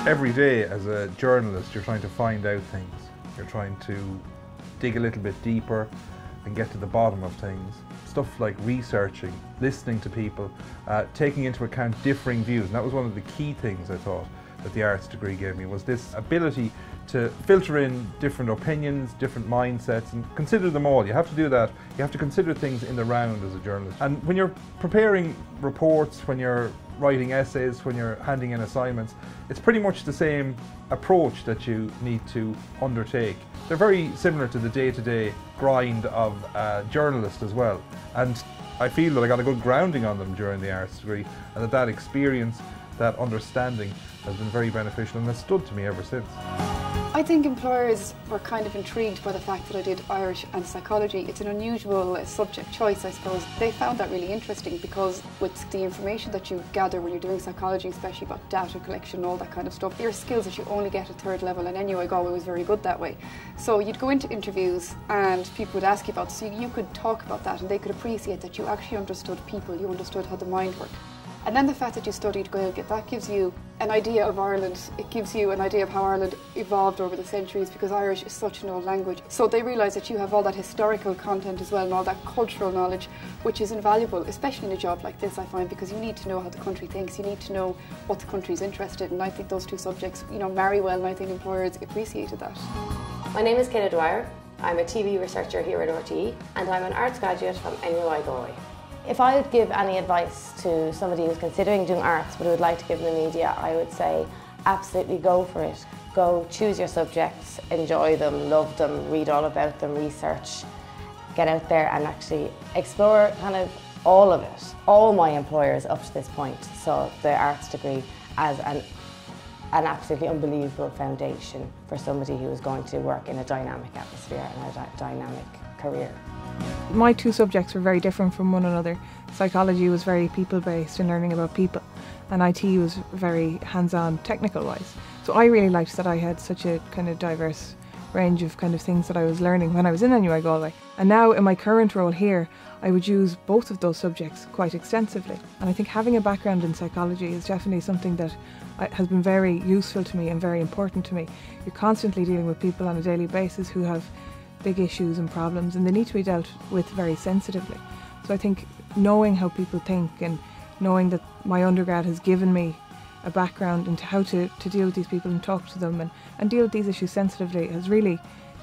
Every day as a journalist you're trying to find out things. You're trying to dig a little bit deeper and get to the bottom of things. Stuff like researching, listening to people, taking into account differing views. And that was one of the key things I thought that the arts degree gave me, was this ability to filter in different opinions, different mindsets, and consider them all. You have to do that. You have to consider things in the round as a journalist. And when you're preparing reports, when you're writing essays, when you're handing in assignments, it's pretty much the same approach that you need to undertake. They're very similar to the day-to-day grind of a journalist as well. And I feel that I got a good grounding on them during the arts degree, and that experience, that understanding has been very beneficial and has stood to me ever since. I think employers were kind of intrigued by the fact that I did Irish and psychology. It's an unusual subject choice, I suppose. They found that really interesting because with the information that you gather when you're doing psychology, especially about data collection and all that kind of stuff, there are skills that you only get at third level, and NUI Galway was very good that way. So you'd go into interviews and people would ask you about, so you could talk about that and they could appreciate that you actually understood people, you understood how the mind worked. And then the fact that you studied Gaeilge, that gives you an idea of Ireland. It gives you an idea of how Ireland evolved over the centuries, because Irish is such an old language. So they realise that you have all that historical content as well and all that cultural knowledge, which is invaluable, especially in a job like this, I find, because you need to know how the country thinks, you need to know what the country's interested in. And I think those two subjects, marry well, and I think employers appreciated that. My name is Ciara Dwyer. I'm a TV researcher here at RTE, and I'm an arts graduate from NUI Galway. If I would give any advice to somebody who's considering doing arts but who would like to give in the media, I would say absolutely go for it. Go choose your subjects, enjoy them, love them, read all about them, research, get out there and actually explore kind of all of it. All my employers up to this point saw the arts degree as an absolutely unbelievable foundation for somebody who is going to work in a dynamic atmosphere and a dynamic career. My two subjects were very different from one another. Psychology was very people-based and learning about people, and IT was very hands-on technical-wise. So I really liked that I had such a kind of diverse range of kind of things that I was learning when I was in NUI Galway. And now in my current role here, I would use both of those subjects quite extensively. And I think having a background in psychology is definitely something that has been very useful to me and very important to me. You're constantly dealing with people on a daily basis who have big issues and problems, and they need to be dealt with very sensitively. So I think knowing how people think and knowing that my undergrad has given me a background into how to deal with these people and talk to them and deal with these issues sensitively has really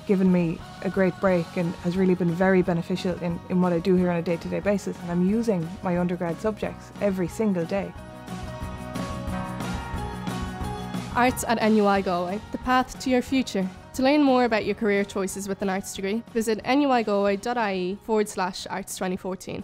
given me a great break and has really been very beneficial in what I do here on a day-to-day basis. And I'm using my undergrad subjects every single day. Arts at NUI Galway, the path to your future. To learn more about your career choices with an arts degree, visit nuigalway.ie/arts2014.